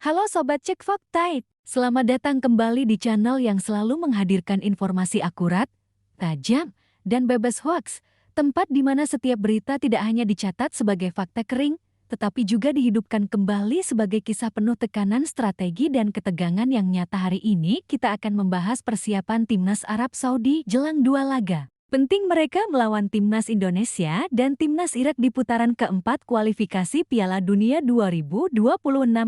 Halo Sobat Cek Fakta, selamat datang kembali di channel yang selalu menghadirkan informasi akurat, tajam, dan bebas hoaks. Tempat di mana setiap berita tidak hanya dicatat sebagai fakta kering, tetapi juga dihidupkan kembali sebagai kisah penuh tekanan strategi dan ketegangan yang nyata. Hari ini kita akan membahas persiapan Timnas Arab Saudi jelang dua laga penting mereka melawan Timnas Indonesia dan Timnas Irak di putaran keempat kualifikasi Piala Dunia 2026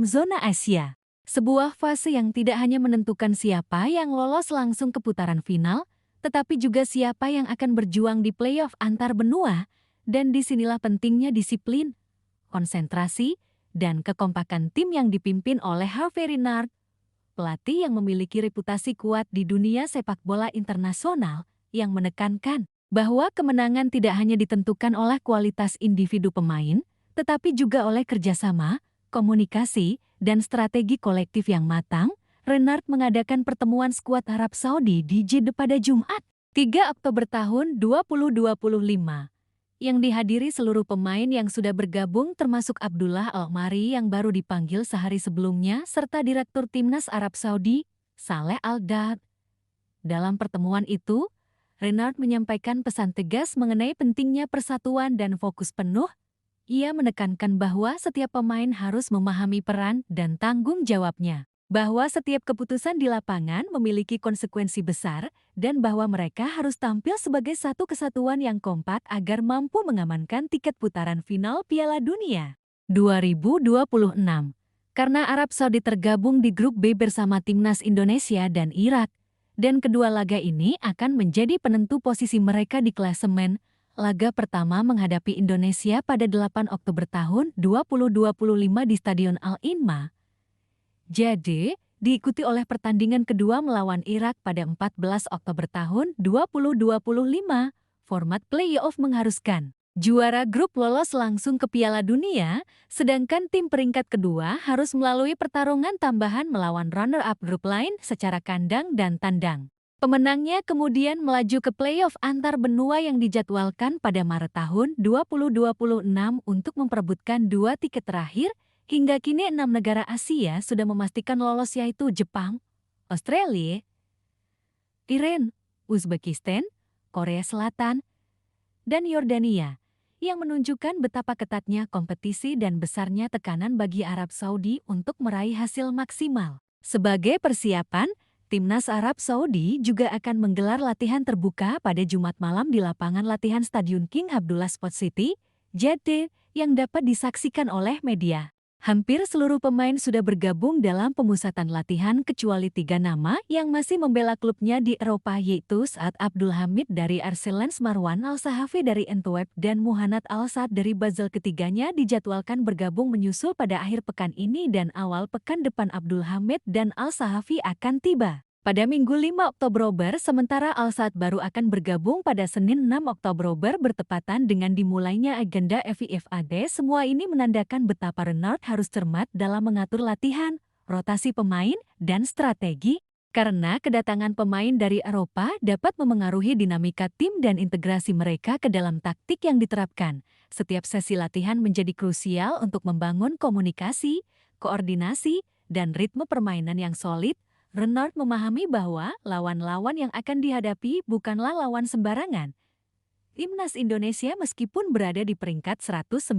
zona Asia. Sebuah fase yang tidak hanya menentukan siapa yang lolos langsung ke putaran final, tetapi juga siapa yang akan berjuang di playoff antar benua, dan disinilah pentingnya disiplin, konsentrasi, dan kekompakan tim yang dipimpin oleh Hervé Renard, pelatih yang memiliki reputasi kuat di dunia sepak bola internasional, yang menekankan bahwa kemenangan tidak hanya ditentukan oleh kualitas individu pemain, tetapi juga oleh kerjasama, komunikasi, dan strategi kolektif yang matang. Renard mengadakan pertemuan skuad Arab Saudi di Jeddah pada Jumat, 3 Oktober tahun 2025, yang dihadiri seluruh pemain yang sudah bergabung termasuk Abdullah Al-Mari yang baru dipanggil sehari sebelumnya serta Direktur Timnas Arab Saudi, Saleh Al-Daad. Dalam pertemuan itu, Renard menyampaikan pesan tegas mengenai pentingnya persatuan dan fokus penuh. Ia menekankan bahwa setiap pemain harus memahami peran dan tanggung jawabnya, bahwa setiap keputusan di lapangan memiliki konsekuensi besar, dan bahwa mereka harus tampil sebagai satu kesatuan yang kompak agar mampu mengamankan tiket putaran final Piala Dunia 2026. Karena Arab Saudi tergabung di grup B bersama Timnas Indonesia dan Irak, dan kedua laga ini akan menjadi penentu posisi mereka di klasemen. Laga pertama menghadapi Indonesia pada 8 Oktober tahun 2025 di Stadion Al-Inma. Jadi, diikuti oleh pertandingan kedua melawan Irak pada 14 Oktober tahun 2025. Format playoff mengharuskan juara grup lolos langsung ke Piala Dunia, sedangkan tim peringkat kedua harus melalui pertarungan tambahan melawan runner-up grup lain secara kandang dan tandang. Pemenangnya kemudian melaju ke playoff antar benua yang dijadwalkan pada Maret tahun 2026 untuk memperebutkan 2 tiket terakhir. Hingga kini 6 negara Asia sudah memastikan lolos, yaitu Jepang, Australia, Iran, Uzbekistan, Korea Selatan, dan Yordania, yang menunjukkan betapa ketatnya kompetisi dan besarnya tekanan bagi Arab Saudi untuk meraih hasil maksimal. Sebagai persiapan, Timnas Arab Saudi juga akan menggelar latihan terbuka pada Jumat malam di lapangan latihan Stadion King Abdullah Sport City, Jeddah, yang dapat disaksikan oleh media. Hampir seluruh pemain sudah bergabung dalam pemusatan latihan kecuali 3 nama yang masih membela klubnya di Eropa, yaitu Saad Abdul Hamid dari Arsenal, Marwan Al-Sahafi dari Antwerp, dan Muhannad Al-Saad dari Basel. Ketiganya dijadwalkan bergabung menyusul pada akhir pekan ini dan awal pekan depan. Abdul Hamid dan Al-Sahafi akan tiba pada Minggu 5 Oktober, sementara Al-Saad baru akan bergabung pada Senin 6 Oktober bertepatan dengan dimulainya agenda FIFAD. Semua ini menandakan betapa Renard harus cermat dalam mengatur latihan, rotasi pemain, dan strategi, karena kedatangan pemain dari Eropa dapat memengaruhi dinamika tim dan integrasi mereka ke dalam taktik yang diterapkan. Setiap sesi latihan menjadi krusial untuk membangun komunikasi, koordinasi, dan ritme permainan yang solid. Renard memahami bahwa lawan-lawan yang akan dihadapi bukanlah lawan sembarangan. Timnas Indonesia meskipun berada di peringkat 119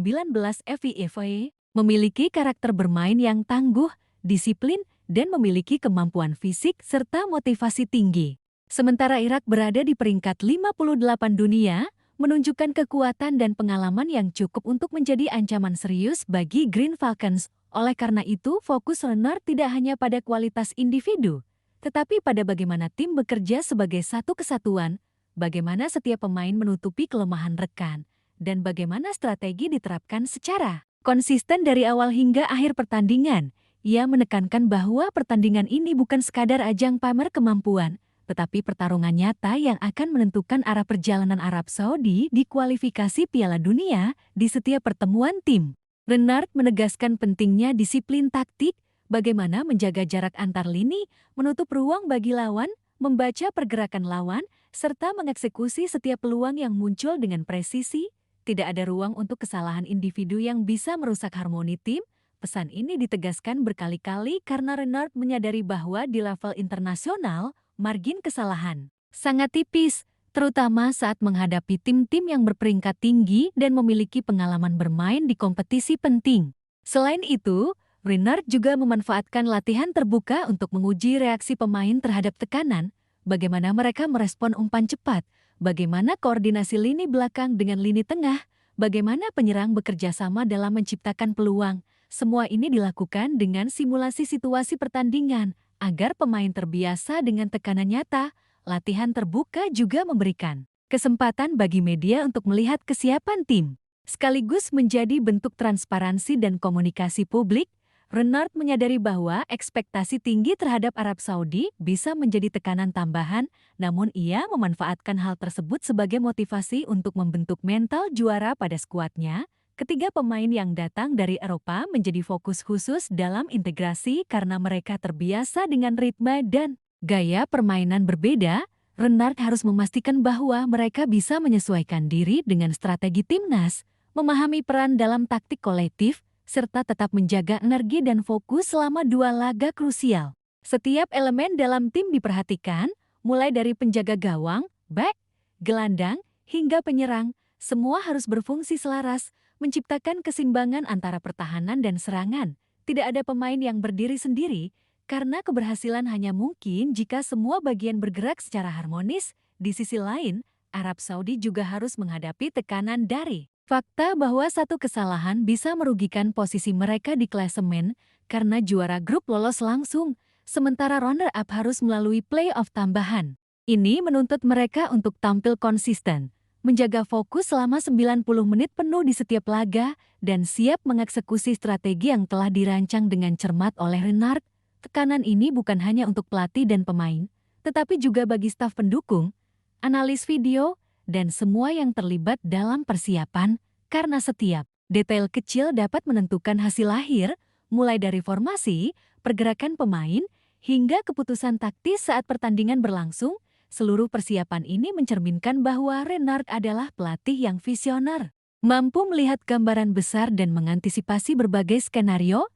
FIFA, memiliki karakter bermain yang tangguh, disiplin, dan memiliki kemampuan fisik serta motivasi tinggi. Sementara Irak berada di peringkat 58 dunia, menunjukkan kekuatan dan pengalaman yang cukup untuk menjadi ancaman serius bagi Green Falcons. Oleh karena itu, fokus Renard tidak hanya pada kualitas individu, tetapi pada bagaimana tim bekerja sebagai satu kesatuan, bagaimana setiap pemain menutupi kelemahan rekan, dan bagaimana strategi diterapkan secara konsisten dari awal hingga akhir pertandingan. Ia menekankan bahwa pertandingan ini bukan sekadar ajang pamer kemampuan, tetapi pertarungan nyata yang akan menentukan arah perjalanan Arab Saudi di kualifikasi Piala Dunia. Di setiap pertemuan tim, Renard menegaskan pentingnya disiplin taktik, bagaimana menjaga jarak antar lini, menutup ruang bagi lawan, membaca pergerakan lawan, serta mengeksekusi setiap peluang yang muncul dengan presisi. Tidak ada ruang untuk kesalahan individu yang bisa merusak harmoni tim. Pesan ini ditegaskan berkali-kali karena Renard menyadari bahwa di level internasional, margin kesalahan sangat tipis, terutama saat menghadapi tim-tim yang berperingkat tinggi dan memiliki pengalaman bermain di kompetisi penting. Selain itu, Renard juga memanfaatkan latihan terbuka untuk menguji reaksi pemain terhadap tekanan, bagaimana mereka merespon umpan cepat, bagaimana koordinasi lini belakang dengan lini tengah, bagaimana penyerang bekerja sama dalam menciptakan peluang. Semua ini dilakukan dengan simulasi situasi pertandingan agar pemain terbiasa dengan tekanan nyata. Latihan terbuka juga memberikan kesempatan bagi media untuk melihat kesiapan tim. Sekaligus menjadi bentuk transparansi dan komunikasi publik, Renard menyadari bahwa ekspektasi tinggi terhadap Arab Saudi bisa menjadi tekanan tambahan, namun ia memanfaatkan hal tersebut sebagai motivasi untuk membentuk mental juara pada skuadnya. Ketiga pemain yang datang dari Eropa menjadi fokus khusus dalam integrasi karena mereka terbiasa dengan ritme dan gaya permainan berbeda. Renard harus memastikan bahwa mereka bisa menyesuaikan diri dengan strategi timnas, memahami peran dalam taktik kolektif, serta tetap menjaga energi dan fokus selama dua laga krusial. Setiap elemen dalam tim diperhatikan, mulai dari penjaga gawang, bek, gelandang, hingga penyerang, semua harus berfungsi selaras, menciptakan keseimbangan antara pertahanan dan serangan. Tidak ada pemain yang berdiri sendiri, karena keberhasilan hanya mungkin jika semua bagian bergerak secara harmonis. Di sisi lain, Arab Saudi juga harus menghadapi tekanan dari fakta bahwa satu kesalahan bisa merugikan posisi mereka di klasemen karena juara grup lolos langsung, sementara runner-up harus melalui play-off tambahan. Ini menuntut mereka untuk tampil konsisten, menjaga fokus selama 90 menit penuh di setiap laga, dan siap mengeksekusi strategi yang telah dirancang dengan cermat oleh Renard. Tekanan ini bukan hanya untuk pelatih dan pemain, tetapi juga bagi staf pendukung, analis video, dan semua yang terlibat dalam persiapan, karena setiap detail kecil dapat menentukan hasil akhir, mulai dari formasi, pergerakan pemain, hingga keputusan taktis saat pertandingan berlangsung. Seluruh persiapan ini mencerminkan bahwa Renard adalah pelatih yang visioner, mampu melihat gambaran besar dan mengantisipasi berbagai skenario,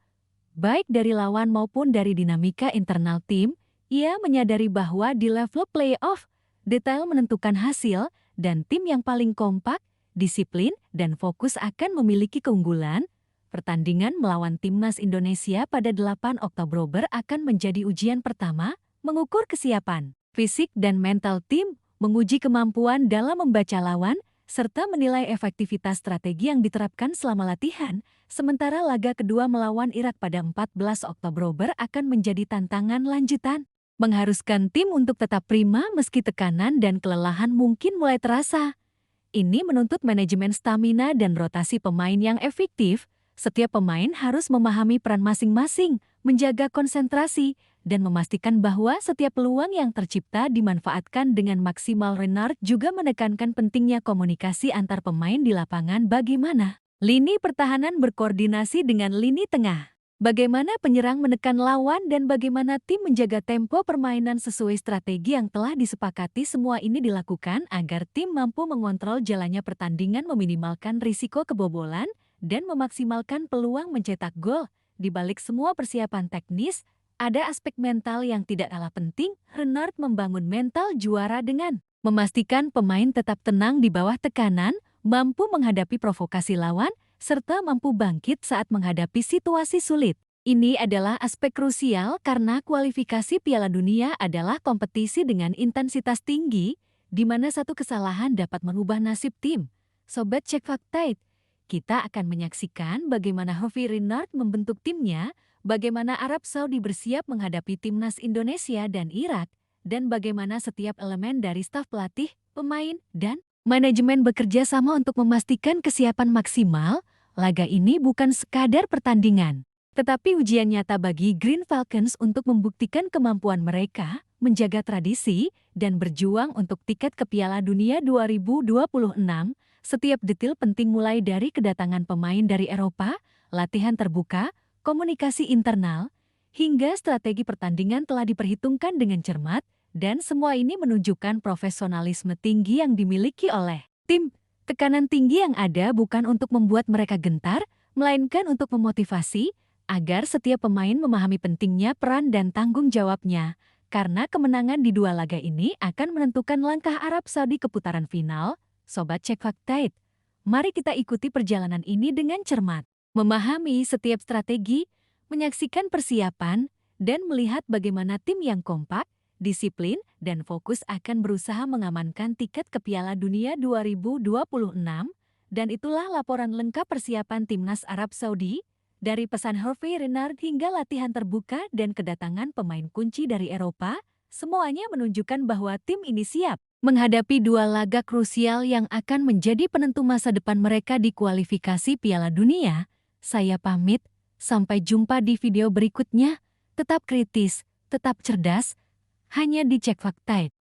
baik dari lawan maupun dari dinamika internal tim. Ia menyadari bahwa di level playoff, detail menentukan hasil, dan tim yang paling kompak, disiplin, dan fokus akan memiliki keunggulan. Pertandingan melawan Timnas Indonesia pada 8 Oktober akan menjadi ujian pertama, mengukur kesiapan fisik dan mental tim, menguji kemampuan dalam membaca lawan, serta menilai efektivitas strategi yang diterapkan selama latihan. Sementara laga kedua melawan Irak pada 14 Oktober akan menjadi tantangan lanjutan, mengharuskan tim untuk tetap prima meski tekanan dan kelelahan mungkin mulai terasa. Ini menuntut manajemen stamina dan rotasi pemain yang efektif. Setiap pemain harus memahami peran masing-masing, menjaga konsentrasi, dan memastikan bahwa setiap peluang yang tercipta dimanfaatkan dengan maksimal. Renard juga menekankan pentingnya komunikasi antar pemain di lapangan. Bagaimana lini pertahanan berkoordinasi dengan lini tengah, bagaimana penyerang menekan lawan, dan bagaimana tim menjaga tempo permainan sesuai strategi yang telah disepakati. Semua ini dilakukan agar tim mampu mengontrol jalannya pertandingan, meminimalkan risiko kebobolan, dan memaksimalkan peluang mencetak gol. Di balik semua persiapan teknis, ada aspek mental yang tidak kalah penting. Renard membangun mental juara dengan memastikan pemain tetap tenang di bawah tekanan, mampu menghadapi provokasi lawan, serta mampu bangkit saat menghadapi situasi sulit. Ini adalah aspek krusial karena kualifikasi Piala Dunia adalah kompetisi dengan intensitas tinggi, di mana satu kesalahan dapat merubah nasib tim. Sobat Cek Fakta, kita akan menyaksikan bagaimana Hervé Renard membentuk timnya, bagaimana Arab Saudi bersiap menghadapi Timnas Indonesia dan Irak, dan bagaimana setiap elemen dari staf pelatih, pemain, dan manajemen bekerja sama untuk memastikan kesiapan maksimal. Laga ini bukan sekadar pertandingan, tetapi ujian nyata bagi Green Falcons untuk membuktikan kemampuan mereka, menjaga tradisi, dan berjuang untuk tiket ke Piala Dunia 2026. Setiap detil penting mulai dari kedatangan pemain dari Eropa, latihan terbuka, komunikasi internal, hingga strategi pertandingan telah diperhitungkan dengan cermat, dan semua ini menunjukkan profesionalisme tinggi yang dimiliki oleh tim. Tekanan tinggi yang ada bukan untuk membuat mereka gentar, melainkan untuk memotivasi, agar setiap pemain memahami pentingnya peran dan tanggung jawabnya, karena kemenangan di dua laga ini akan menentukan langkah Arab Saudi ke putaran final. Sobat Cek Fakta, mari kita ikuti perjalanan ini dengan cermat, memahami setiap strategi, menyaksikan persiapan, dan melihat bagaimana tim yang kompak, disiplin, dan fokus akan berusaha mengamankan tiket ke Piala Dunia 2026. Dan itulah laporan lengkap persiapan Timnas Arab Saudi, dari pesan Hervé Renard hingga latihan terbuka dan kedatangan pemain kunci dari Eropa, semuanya menunjukkan bahwa tim ini siap menghadapi dua laga krusial yang akan menjadi penentu masa depan mereka di kualifikasi Piala Dunia. Saya pamit, sampai jumpa di video berikutnya. Tetap kritis, tetap cerdas, hanya di Cek Fakta.